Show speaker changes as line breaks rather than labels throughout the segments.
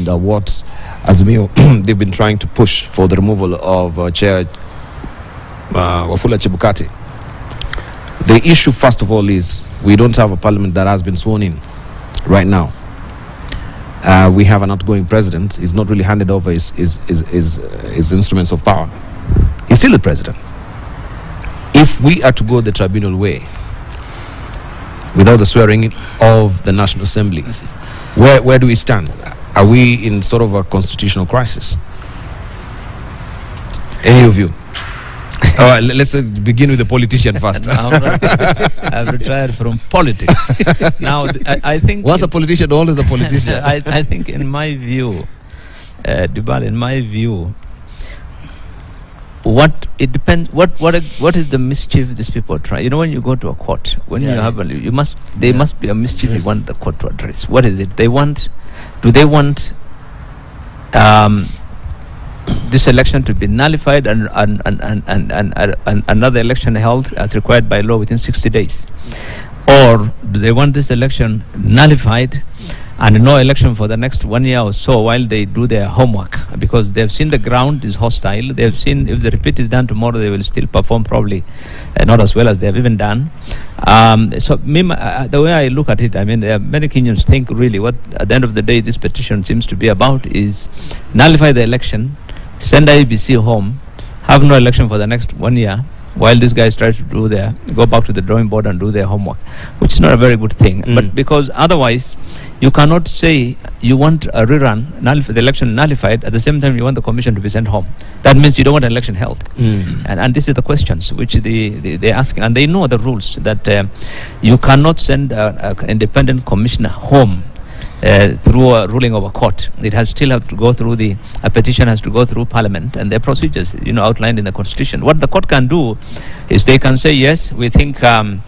and what Azimio they've been trying to push for the removal of Chair Wafula Chebukati. The issue, first of all, is we don't have a parliament that has been sworn in right now. We have an outgoing president. He's not really handed over his instruments of power. He's still the president. If we are to go the tribunal way, without the swearing of the National Assembly, where do we stand? Are we in sort of a constitutional crisis? Any of you? All right, let's begin with the politician first.
I've retired from politics. Now, I think...
Once a politician, always a politician.
I think in my view, Dubal, in my view, what is the mischief these people try? You know, when you go to a court, when you have there must be a mischief you want the court to address. What is it? Do they want this election to be nullified and another election held as required by law within 60 days? Or do they want this election nullified and no election for the next 1 year or so while they do their homework? Because they've seen the ground is hostile. They've seen if the repeat is done tomorrow, they will still perform probably not as well as they've even done. So the way I look at it, I mean, there are many Kenyans think really what at the end of the day this petition seems to be about is nullify the election, send IEBC home, have no election for the next 1 year, while these guys try to go back to the drawing board and do their homework, which is not a very good thing. But because otherwise, you cannot say you want a rerun, the election nullified, at the same time you want the commission to be sent home. That means you don't want an election held. And this is the questions which they're asking. And they know the rules that you cannot send an independent commissioner home through a ruling of a court. It has still have to go through a petition has to go through parliament and their procedures, outlined in the constitution. What the court can do is they can say, yes, we think, the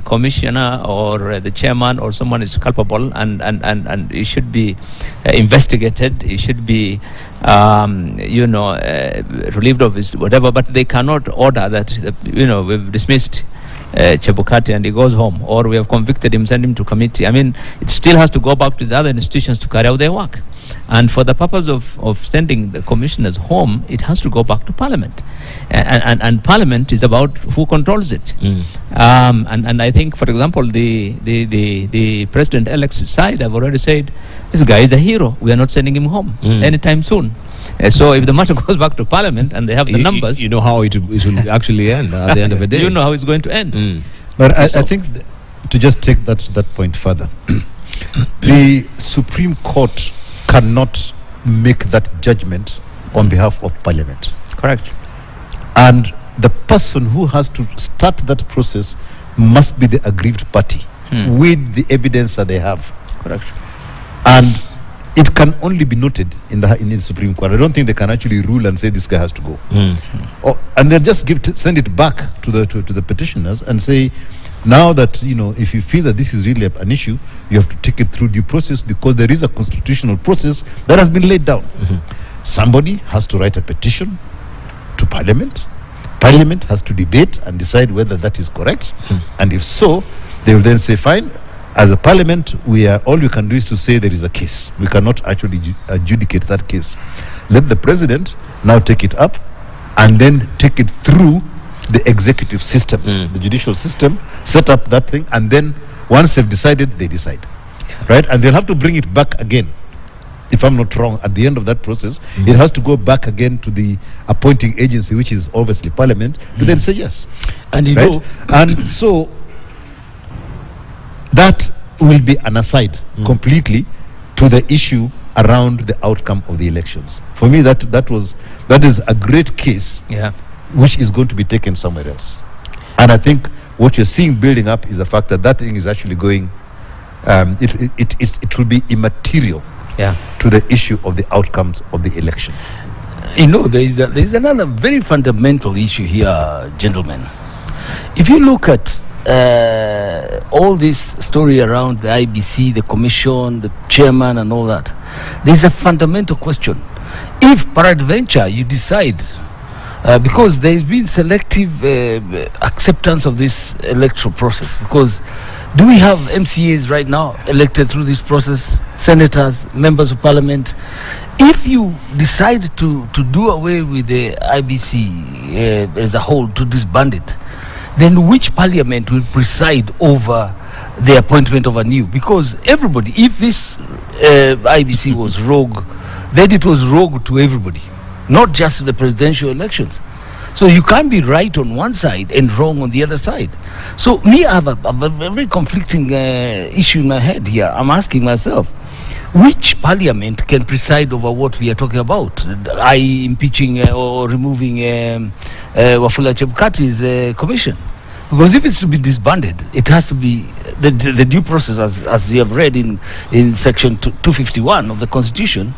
commissioner or the chairman or someone is culpable and it should be investigated. It should be, relieved of his whatever. But they cannot order that, we've dismissed Chebukati and he goes home, or we have convicted him, send him to committee. I mean, it still has to go back to the other institutions to carry out their work. And for the purpose of sending the commissioners home, it has to go back to parliament. And parliament is about who controls it. And I think, for example, the president-elect's side have already said, this guy is a hero. We are not sending him home anytime soon. So if the matter goes back to parliament and they have the numbers...
You know how it will actually end at the end of the day.
You know how it's going to end.
But I think to just take that point further, the Supreme Court cannot make that judgment on behalf of parliament.
Correct.
And the person who has to start that process must be the aggrieved party with the evidence that they have.
Correct.
And it can only be noted in the Supreme Court. I don't think they can actually rule and say this guy has to go. And then just send it back to the petitioners and say, now that, if you feel that this is really an issue, you have to take it through due process, because there is a constitutional process that has been laid down. Somebody has to write a petition to Parliament. Parliament has to debate and decide whether that is correct. And if so, they will then say, fine, as a Parliament, all we can do is to say there is a case. We cannot actually adjudicate that case. Let the President now take it up and then take it through the executive system, the judicial system, set up that thing, and then once they've decided, they decide. Right? And they'll have to bring it back again. If I'm not wrong, at the end of that process, it has to go back again to the appointing agency, which is obviously Parliament, to then say yes.
And
and so that will be an aside completely to the issue around the outcome of the elections. For me, that is a great case, which is going to be taken somewhere else. And I think what you're seeing building up is the fact that thing is actually going. It will be immaterial to the issue of the outcomes of the election.
There is another very fundamental issue here, gentlemen. If you look at all this story around the IEBC, the commission, the chairman and all that, there's a fundamental question. If peradventure you decide, because there's been selective acceptance of this electoral process, because Do we have MCAs right now elected through this process, senators, members of parliament? If you decide to do away with the IBC as a whole, to disband it, then which parliament will preside over the appointment of a new? Because everybody, if this IBC was rogue, then it was rogue to everybody, not just the presidential elections. So you can't be right on one side and wrong on the other side. So me, I have a very conflicting issue in my head here. I'm asking myself, which parliament can preside over what we are talking about, i.e. impeaching or removing Wafula Chebukati's commission? Because if it's to be disbanded, it has to be the due process, as you have read in section 251 of the Constitution,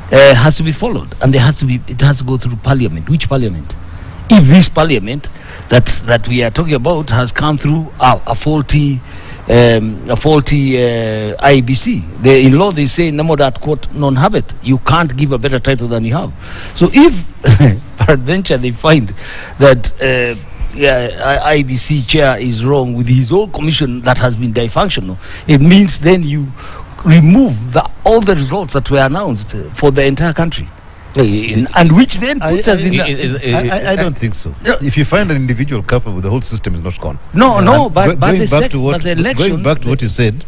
has to be followed, and it has to go through parliament. Which parliament? If this parliament that we are talking about has come through a faulty IEBC, in law they say "Namo dat quote non habet." You can't give a better title than you have. So if peradventure they find that IEBC chair is wrong with his whole commission that has been dysfunctional, it means then you remove all the results that were announced for the entire country. And which then puts us in
I don't think so. If you find an individual culpable, the whole system is not gone.
But
going back to what you said,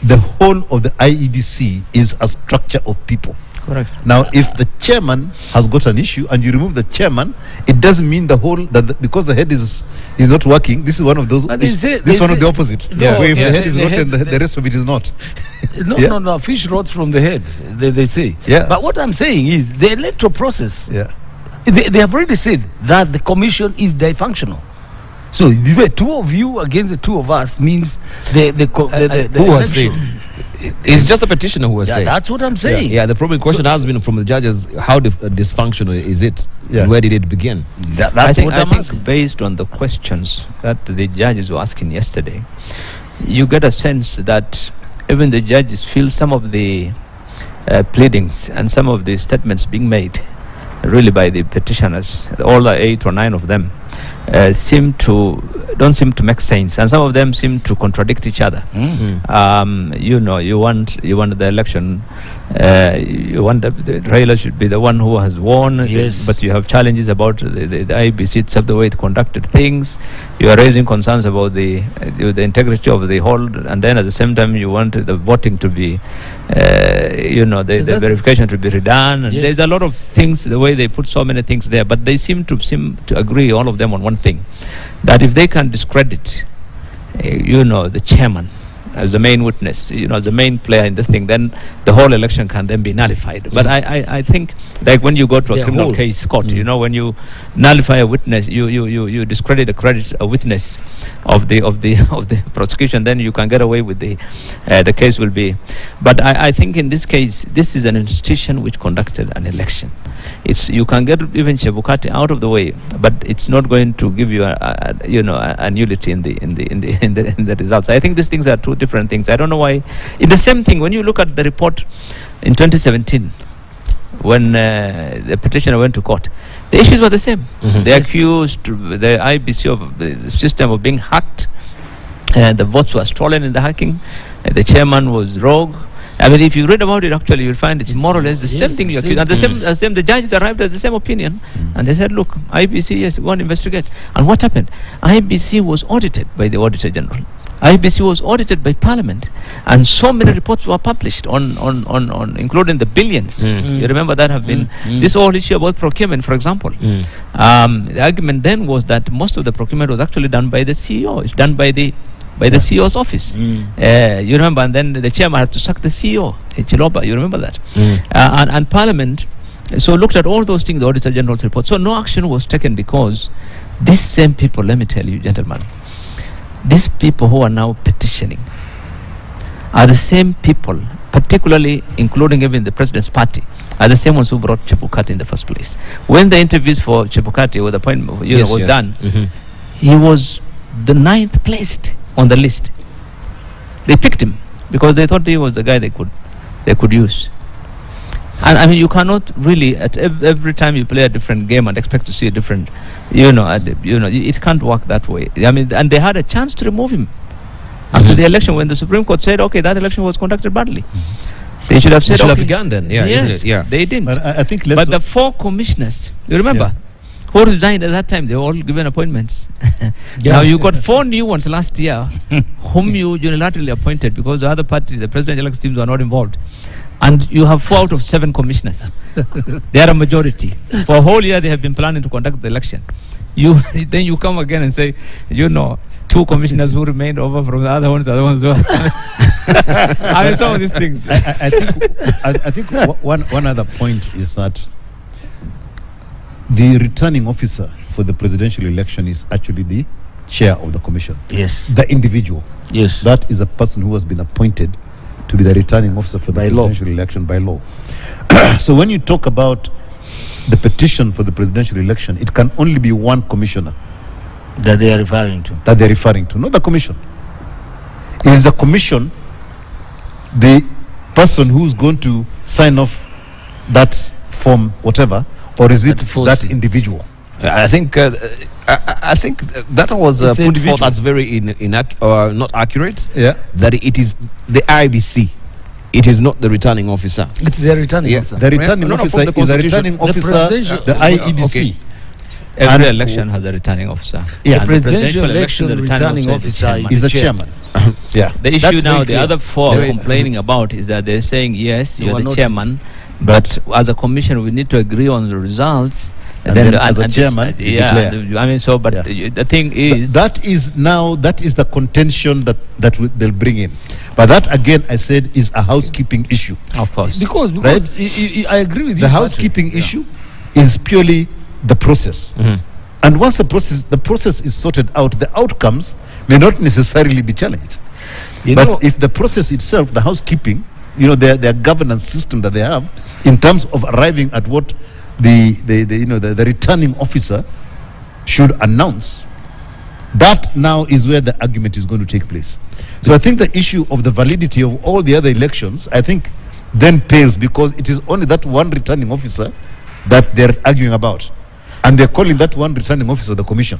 the whole of the IEBC is a structure of people.
Correct.
Now, if the chairman has got an issue and you remove the chairman, it doesn't mean because the head is not working. This is one of those. This is one of the opposite.
No,
where if the head is rotten, the rest of it is not.
No. Fish rots from the head. They say.
Yeah.
But what I'm saying is the electoral process.
Yeah.
They have already said that the commission is dysfunctional. So the two of you against the two of us means the
who has said? It's just a petitioner who has said.
That's what I'm saying.
Yeah, the problem question has been from the judges: how dysfunctional is it?
Yeah.
Where did it begin?
I think based on the questions that the judges were asking yesterday, you get a sense that even the judges feel some of the pleadings and some of the statements being made, really by the petitioners, all the 8 or 9 of them, don't seem to make sense, and some of them seem to contradict each other. You want the election, you want the Raila should be the one who has won,
yes,
but you have challenges about the IBC itself, the way it conducted things. You are raising concerns about the integrity of the whole, and then at the same time you want the voting to be the verification to be redone, and there's a lot of things, the way they put so many things there, but they seem to agree, all of them, on one thing, that if they can discredit the chairman as the main witness, the main player in this thing, then the whole election can then be nullified. But I think, like when you go to a criminal case court, when you nullify a witness, you discredit a witness of the prosecution, then you can get away with the case will be. But I think in this case, this is an institution which conducted an election. You can get even Chebukati out of the way, but it's not going to give you a nullity in the results. I think these things are two different things. I don't know why. In the same thing, when you look at the report in 2017, when the petitioner went to court, the issues were the same. They accused the IBC of the system of being hacked, and the votes were stolen in the hacking. The chairman was rogue. I mean, if you read about it, actually, you'll find it's more or less the same thing you accuse. And the judges arrived at the same opinion, and they said, look, IBC, yes, go and investigate. And what happened? IBC was audited by the Auditor General. IBC was audited by Parliament, and so many reports were published on including the billions. You remember that have been this whole issue about procurement, for example. The argument then was that most of the procurement was actually done by the CEO. It's done by the CEO's office. You remember, and then the chairman had to sack the CEO, Chiloba, you remember that? And Parliament looked at all those things, the Auditor General's report. So no action was taken because these same people, let me tell you, gentlemen, these people who are now petitioning are the same people, particularly including even the president's party, are the same ones who brought Chebukati in the first place. When the interviews for Chebukati or the appointment was done, he was the 9th placed on the list. They picked him because they thought he was the guy they could use. And I mean, you cannot really at every time you play a different game and expect to see a different, it can't work that way. I mean, and they had a chance to remove him. After the election, when the Supreme Court said, okay, that election was conducted badly, they should have said,
It should have
okay.
begun then, yeah,
Yes,
isn't it? Yeah.
they didn't.
But I think
But the 4 commissioners, you remember, who resigned at that time, they were all given appointments. Now you got 4 new ones last year, whom you unilaterally appointed because the other party, the presidential election teams, were not involved. And you have 4 out of 7 commissioners. They are a majority. For a whole year, they have been planning to conduct the election. Then you come again and say, 2 commissioners who remained over from the other ones who are I mean, some of these things.
I think one other point is that the returning officer for the presidential election is actually the chair of the commission.
Yes.
The individual.
Yes.
That is a person who has been appointed to be the returning officer for the presidential election by law. So when you talk about the petition for the presidential election, it can only be one commissioner
that they are referring to.
That they're referring to, not the commission. Is the commission the person who's going to sign off that form, whatever, or is it that individual?
I think that was put forth as very not accurate.
Yeah.
That it is the IEBC. It is not the returning officer.
It's the returning officer.
The returning officer is the returning officer, the IEBC.
Okay.
Every election has a returning officer.
Yeah.
The presidential election, the returning officer
is the chairman. Yeah.
The issue
That's
now,
very
the
clear.
other 4 are complaining about is that they're saying, yes, you're the chairman, but as a commission, we need to agree on the results.
And then as a chairman, you declare.
I mean, so, but the thing is...
That is the contention that they'll bring in. But that, again, I said, is a housekeeping issue.
Of course.
Because
Right?
I agree with you.
The housekeeping issue is purely the process. And once the process is sorted out, the outcomes may not necessarily be challenged. But if the process itself, the housekeeping, their governance system that they have, in terms of arriving at what the returning officer should announce, that now is where the argument is going to take place. So I think the issue of the validity of all the other elections, I think, then pales, because it is only that one returning officer that they're arguing about. And they're calling that one returning officer the commission.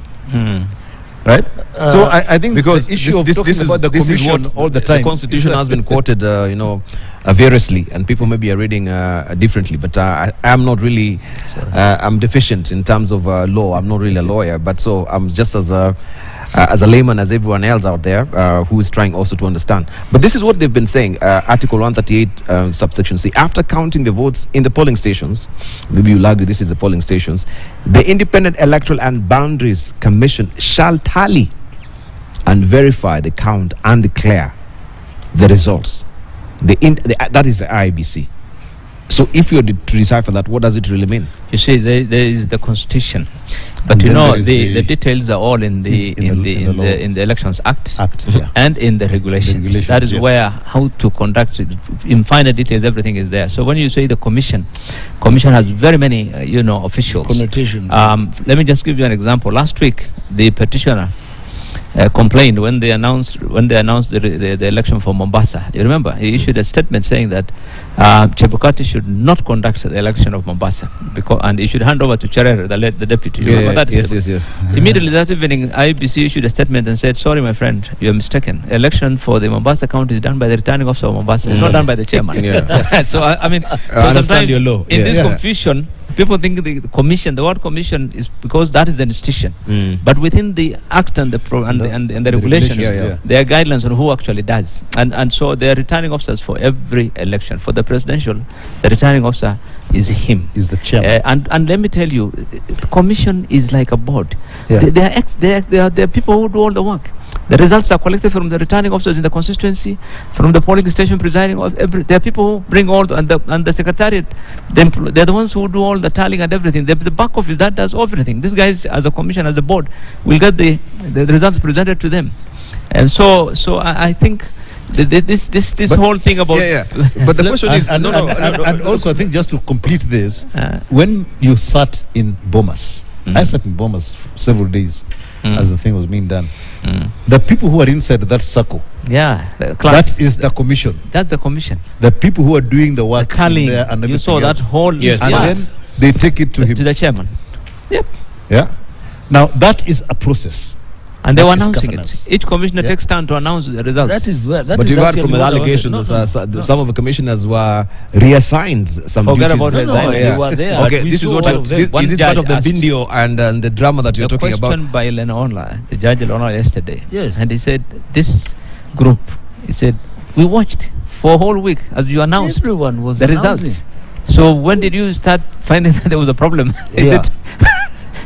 Right? So I think
because
the issue
this
of
is
talking about the
this is
commission
what
all the time.
The Constitution has been quoted, variously, and people maybe are reading differently. But I am not really, I'm deficient in terms of law. I'm not really a lawyer, but so I'm just as a layman as everyone else out there who is trying also to understand. But this is what they've been saying, Article 138, subsection C. After counting the votes in the polling stations, maybe you'll argue this is the polling stations, the Independent Electoral and Boundaries Commission shall tally and verify the count and declare the results. That is the IEBC. So if you're to decipher that, what does it really mean?
You see, there is the Constitution, but the details are all in the Elections Act, and in the regulations. That is where how to conduct it. In finer details, everything is there. So when you say the commission has very many officials.
Connotation.
Let me just give you an example. Last week, the petitioner complained when they announced the election for Mombasa. You remember, he issued a statement saying that Chebukati should not conduct the election of Mombasa and he should hand over to Cherere, the deputy. You remember that?
Yes.
Immediately that evening, IEBC issued a statement and said, "Sorry, my friend, you are mistaken. Election for the Mombasa county is done by the returning officer of Mombasa. It's not done by the chairman."
So
I mean,
understand your law.
In this confusion, people think the commission, the word commission is because that is an institution. But within the act and the regulations, there are guidelines on who actually does. And so they are returning officers for every election. For the presidential, the returning officer is him.
Is the chairman.
And let me tell you, the commission is like a board.
Yeah.
They are people who do all the work. The results are collected from the returning officers in the constituency, from the polling station presiding. There are people who bring all and the secretariat. They're the ones who do all the tallying and everything. The back office that does everything. These guys, as a commission, as a board, will get the results presented to them. And so I think this whole thing about
But the question is
and also I think just to complete this, when you sat in Bomas, I sat in Bomas several days as the thing was being done. The people who are inside that circle, that is the commission.
That's the commission.
The people who are doing the work,
The tallying.
there and
You saw that
else.
whole
And then they take it to him.
to the chairman. Yep.
Yeah. Now that is a process.
And they
That
were
is
announcing
governance.
it. Each commissioner
Yeah.
takes turn to announce the results.
That is where. That
But
is
you heard
actually
from the
what I wanted-
allegations
No,
that some of the commissioners were reassigned some
Forget
duties.
about
No,
resigning.
they were there.
Okay,
We
this is
saw
what
all
you're,
of them.
this,
One
is it part
judge
of the
asked-
video and the drama that you're
The
talking about?
question by Leonora, the judge Leonora yesterday.
Yes.
And he said, this group, he said, we watched for a whole week as you announced
Everyone was
the
announcing.
results. So when did you start finding that there was a problem? Is
Yeah.
it-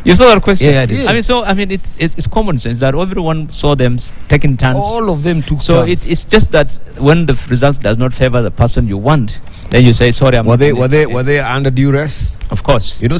you saw that question?
Yeah, I did.
I mean, so, I mean, it's common sense that everyone saw them taking turns.
All of them took
So
turns.
it's just that when the results does not favor the person you want, then you say, sorry, I'm
Were
not
they
on
were
it."
they were they under duress?
Of course.
You know,